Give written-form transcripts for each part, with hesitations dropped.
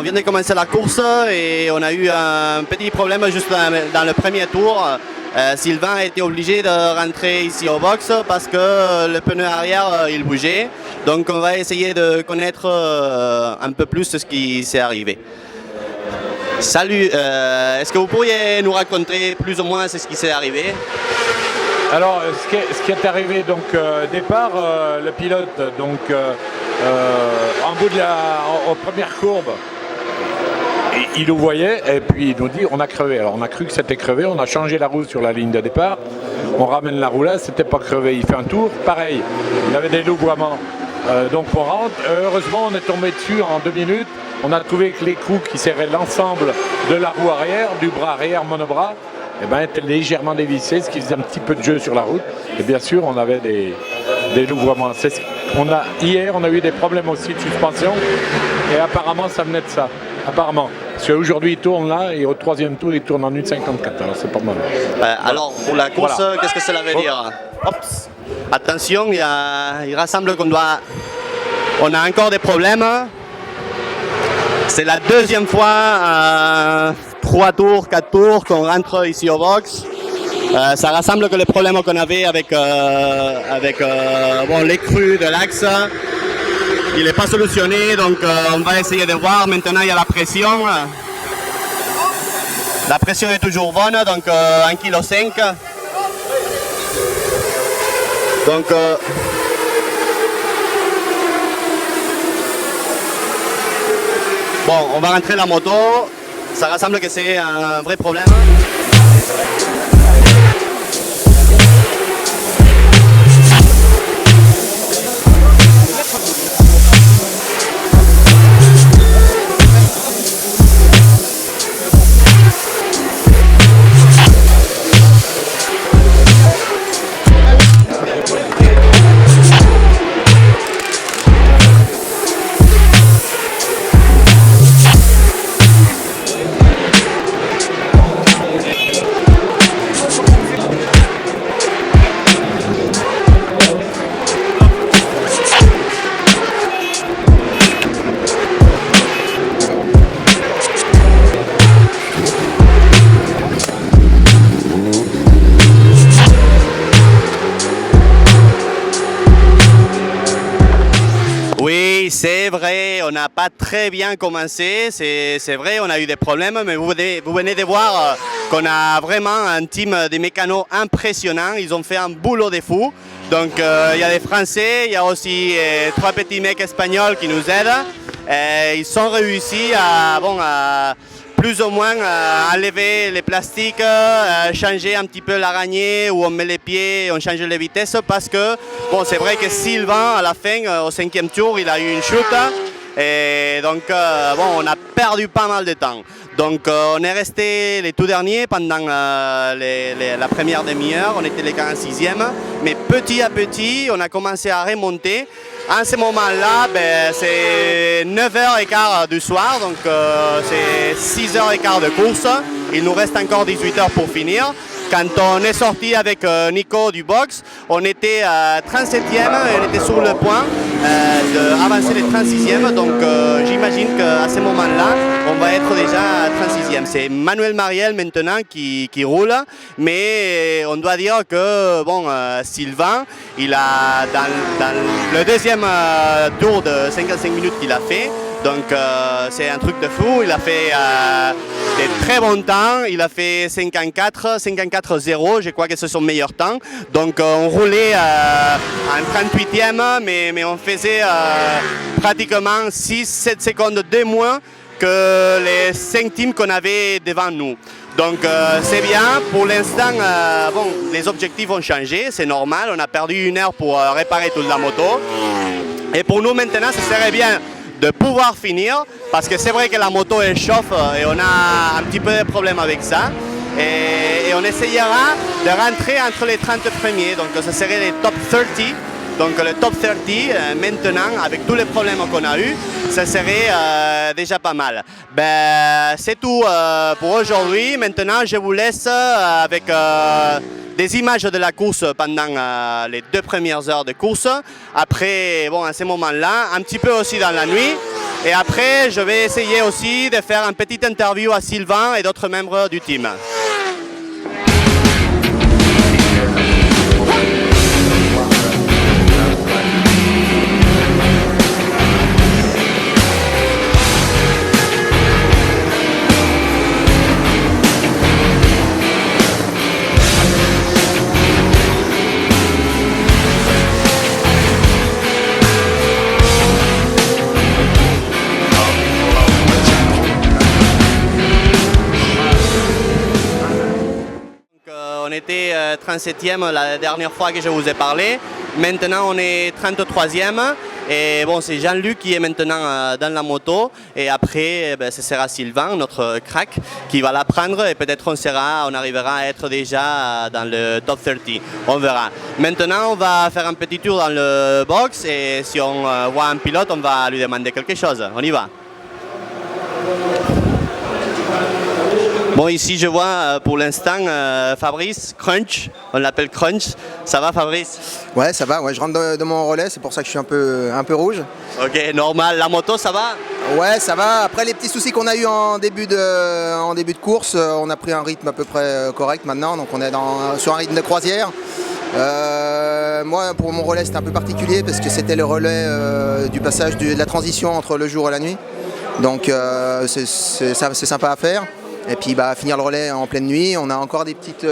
vient de commencer la course et on a eu un petit problème juste dans le premier tour. Sylvain a été obligé de rentrer ici au box parce que le pneu arrière il bougeait. Donc on va essayer de connaître un peu plus ce qui s'est arrivé. Salut, est-ce que vous pourriez nous raconter plus ou moins ce qui s'est arrivé? Alors, ce qui est arrivé, donc, départ, le pilote, donc, en bout de en première courbe, il nous voyait et puis il nous dit on a crevé. Alors, on a cru que c'était crevé, on a changé la roue sur la ligne de départ, on ramène la roue là, c'était pas crevé. Il fait un tour, pareil, il avait des louvoiements. Donc, on rentre. Heureusement, on est tombé dessus en 2 minutes. On a trouvé que les coups qui serraient l'ensemble de la roue arrière, du bras arrière, monobras, étaient légèrement dévissés, ce qui faisait un petit peu de jeu sur la route. Et bien sûr, on avait des louvoiements. Hier, on a eu des problèmes aussi de suspension. Et apparemment, ça venait de ça. Apparemment. Parce qu'aujourd'hui, il tourne là et au 3e tour, il tourne en 1,54. Alors, c'est pas mal. Alors, pour la course, voilà. Qu'est-ce que cela veut dire? Ops. Attention, il rassemble qu'on doit... On a encore des problèmes. C'est la 2e fois, 3 tours, 4 tours qu'on rentre ici au box. Ça rassemble que les problèmes qu'on avait avec l'écrue de l'axe. Il n'est pas solutionné, donc on va essayer de voir. Maintenant, il y a la pression. La pression est toujours bonne, donc 1,5 kg. Donc... Bon, on va rentrer la moto. Ça ressemble que c'est un vrai problème. Oui, c'est vrai, on n'a pas très bien commencé, c'est vrai, on a eu des problèmes, mais vous venez de voir qu'on a vraiment un team de mécanos impressionnant, ils ont fait un boulot de fou. Donc il y a des Français, il y a aussi 3 petits mecs espagnols qui nous aident. Ils sont réussis à plus ou moins enlever les plastiques, changer un petit peu l'araignée où on met les pieds, on change les vitesses parce que bon, c'est vrai que Sylvain à la fin, au 5e tour, il a eu une chute et donc on a perdu pas mal de temps. Donc on est resté les tout derniers pendant la première demi-heure, on était les 46e, mais petit à petit on a commencé à remonter. En ce moment-là, c'est 9h15 du soir, donc c'est 6h15 de course. Il nous reste encore 18 heures pour finir. Quand on est sorti avec Nico du box, on était 37e et on était sur le point d'avancer les 36e. Donc j'imagine qu'à ce moment-là, on va être déjà 36e. C'est Manuel Mariel maintenant qui roule, mais on doit dire que Sylvain, il a dans le 2e tour de 55 minutes qu'il a fait. Donc c'est un truc de fou, il a fait des très bons temps, il a fait 54-0, je crois que c'est son meilleur temps. Donc on roulait en 38e, mais on faisait pratiquement 6-7 secondes de moins que les 5 teams qu'on avait devant nous. Donc c'est bien, pour l'instant les objectifs ont changé, c'est normal, on a perdu 1 heure pour réparer toute la moto. Et pour nous maintenant, ce serait bien de pouvoir finir, parce que c'est vrai que la moto elle chauffe et on a un petit peu de problème avec ça. Et on essayera de rentrer entre les 30 premiers, donc ce serait les top 30. Donc le top 30 maintenant, avec tous les problèmes qu'on a eu, ça serait déjà pas mal. C'est tout pour aujourd'hui. Maintenant, je vous laisse avec des images de la course pendant les 2 premières heures de course. Après, à ce moment-là, un petit peu aussi dans la nuit. Et après, je vais essayer aussi de faire une petite interview à Sylvain et d'autres membres du team. On était 37e la dernière fois que je vous ai parlé. Maintenant, on est 33e. Et bon, c'est Jean-Luc qui est maintenant dans la moto. Et après, ce sera Sylvain, notre crack, qui va la prendre. Et peut-être on arrivera à être déjà dans le top 30. On verra. Maintenant, on va faire un petit tour dans le box. Et si on voit un pilote, on va lui demander quelque chose. On y va. Bon, ici je vois pour l'instant Fabrice, Crunch, on l'appelle Crunch. Ça va Fabrice? Ouais, ça va, ouais, je rentre de mon relais, c'est pour ça que je suis un peu rouge. Ok, normal. La moto, ça va? Ouais, ça va. Après les petits soucis qu'on a eu en début de course, on a pris un rythme à peu près correct maintenant, donc on est sur un rythme de croisière. Moi, pour mon relais, c'était un peu particulier parce que c'était le relais du passage de la transition entre le jour et la nuit. Donc c'est sympa à faire. Et puis finir le relais en pleine nuit, on a encore des petites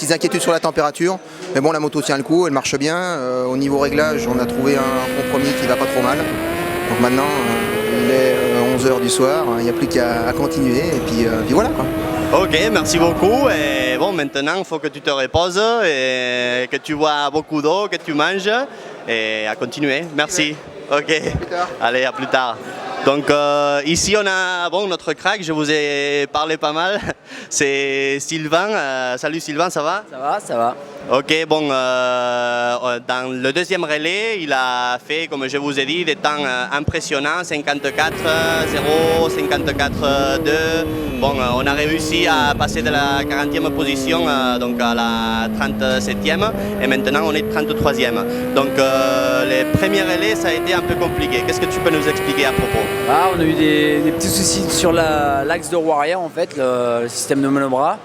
inquiétudes sur la température. Mais bon, la moto tient le coup, elle marche bien. Au niveau réglage, on a trouvé un compromis qui va pas trop mal. Donc maintenant, il est 11h du soir, il n'y a plus qu'à continuer. Et puis voilà quoi. Ok, merci beaucoup. Et bon, maintenant, il faut que tu te reposes et que tu bois beaucoup d'eau, que tu manges. Et à continuer. Merci. Ok. Allez, à plus tard. Donc ici on a notre crack, je vous ai parlé pas mal, c'est Sylvain. Salut Sylvain, ça va? Ça va, ça va. Ok, bon, dans le deuxième relais, il a fait, comme je vous ai dit, des temps impressionnants, 54-0, 54-2. Bon, on a réussi à passer de la 40e position donc à la 37e et maintenant on est 33e. Donc les premiers relais, ça a été un peu compliqué. Qu'est-ce que tu peux nous expliquer à propos? On a eu des petits soucis sur l'axe de roue arrière en fait, le système de monobras.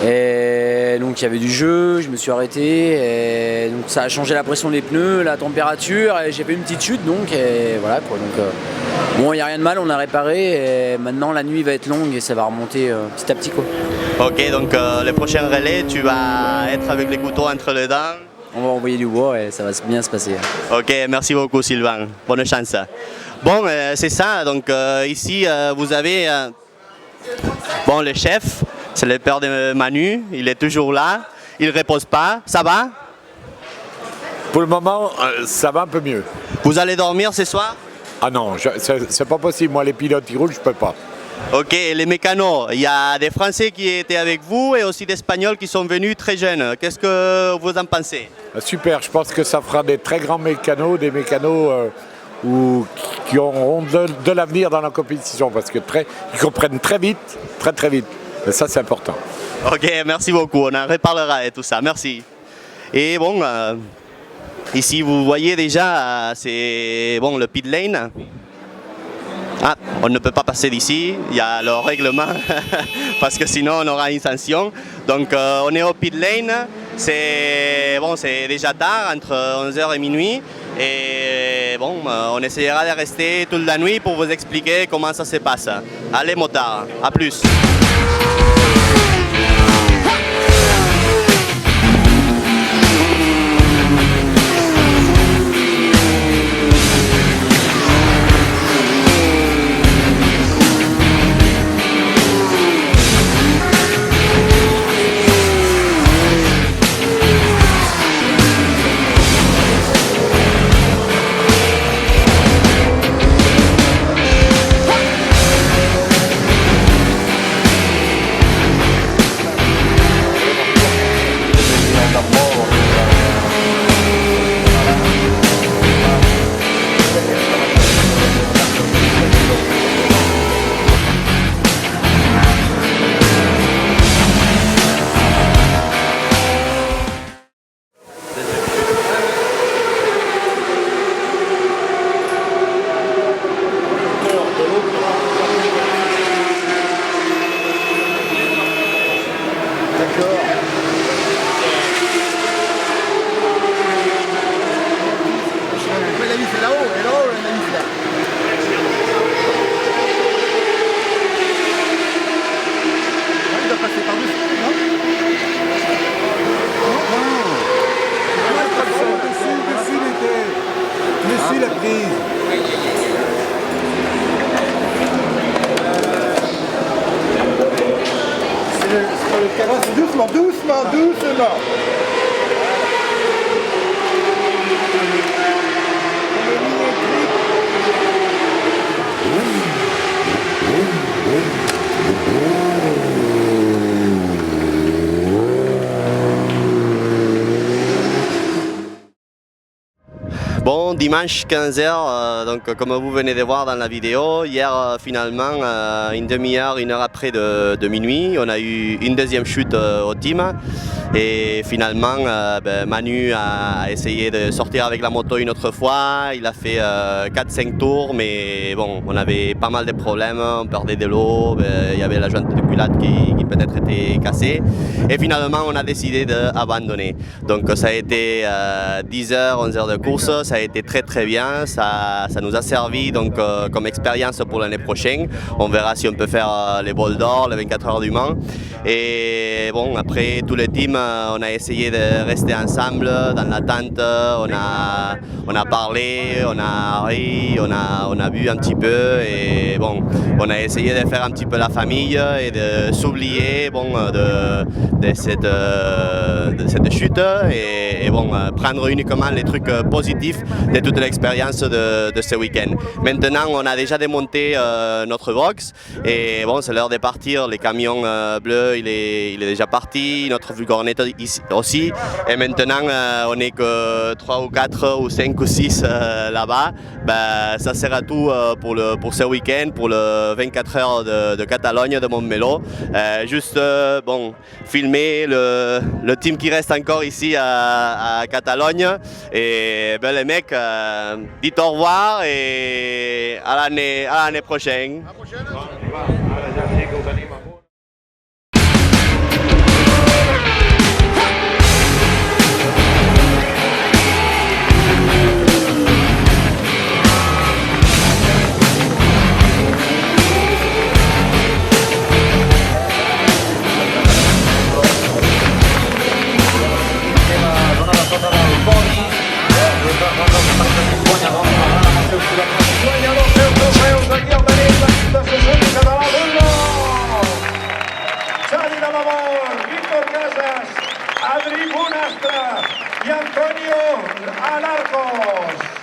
Et donc il y avait du jeu, je me suis arrêté, et donc ça a changé la pression des pneus, la température, et j'ai fait une petite chute donc, et voilà quoi. Donc bon, il n'y a rien de mal, on a réparé, et maintenant la nuit va être longue et ça va remonter petit à petit quoi. Ok, donc les prochains relais, tu vas être avec les couteaux entre les dents. On va envoyer du bois et ça va bien se passer. Ok, merci beaucoup Sylvain, bonne chance. Bon, c'est ça, donc ici vous avez le chef, c'est le père de Manu, il est toujours là, il ne repose pas, ça va? Pour le moment, ça va un peu mieux. Vous allez dormir ce soir? Ah non, c'est pas possible, moi les pilotes qui roulent, je peux pas. Ok, et les mécanos, il y a des Français qui étaient avec vous et aussi des Espagnols qui sont venus très jeunes. Qu'est-ce que vous en pensez? Super, je pense que ça fera des très grands mécanos, des mécanos qui auront de l'avenir dans la compétition parce que ils comprennent très vite, très vite. Et ça, c'est important. Ok, merci beaucoup, on en reparlera et tout ça, merci. Et bon, ici vous voyez déjà, c'est le pit lane. Ah, on ne peut pas passer d'ici, il y a le règlement parce que sinon on aura une sanction. Donc on est au pit lane, c'est déjà tard, entre 11h et minuit. Et bon, on essaiera de rester toute la nuit pour vous expliquer comment ça se passe. Allez motard, à plus. avance doucement, doucement, doucement. Bon, dimanche 15h, donc comme vous venez de voir dans la vidéo, hier finalement, une demi-heure, une heure après de minuit, on a eu une deuxième chute au team. Et finalement, Manu a essayé de sortir avec la moto une autre fois. Il a fait 4-5 tours, mais bon, on avait pas mal de problèmes. On perdait de l'eau, il y avait la jointe de culotte qui peut-être était cassée. Et finalement, on a décidé d'abandonner. Donc ça a été 10 heures, 11 heures de course. Ça a été très très bien. Ça nous a servi donc, comme expérience pour l'année prochaine. On verra si on peut faire les bols d'or, les 24 heures du Mans. Et bon, après tout le team, on a essayé de rester ensemble dans la tente, on a parlé, on a ri, on a bu un petit peu et bon, on a essayé de faire un petit peu la famille et de s'oublier bon, de cette chute et bon, prendre uniquement les trucs positifs de toute l'expérience de ce week-end. Maintenant, on a déjà démonté notre box et bon, c'est l'heure de partir. Les camions bleus, il est déjà parti, notre fourgonnette ici aussi. Et maintenant, on n'est que 3 ou 4 ou 5 ou 6 là-bas. Ben, ça sera tout pour ce week-end, pour le 24 heures de Catalogne de Montmeló. Juste bon, filmer le team qui reste encore ici à Catalogne. Et ben, les mecs, dites au revoir et à l'année prochaine. Xavi de Lavor, Víctor Casas, Adri Bonastre i Antonio Alarcos.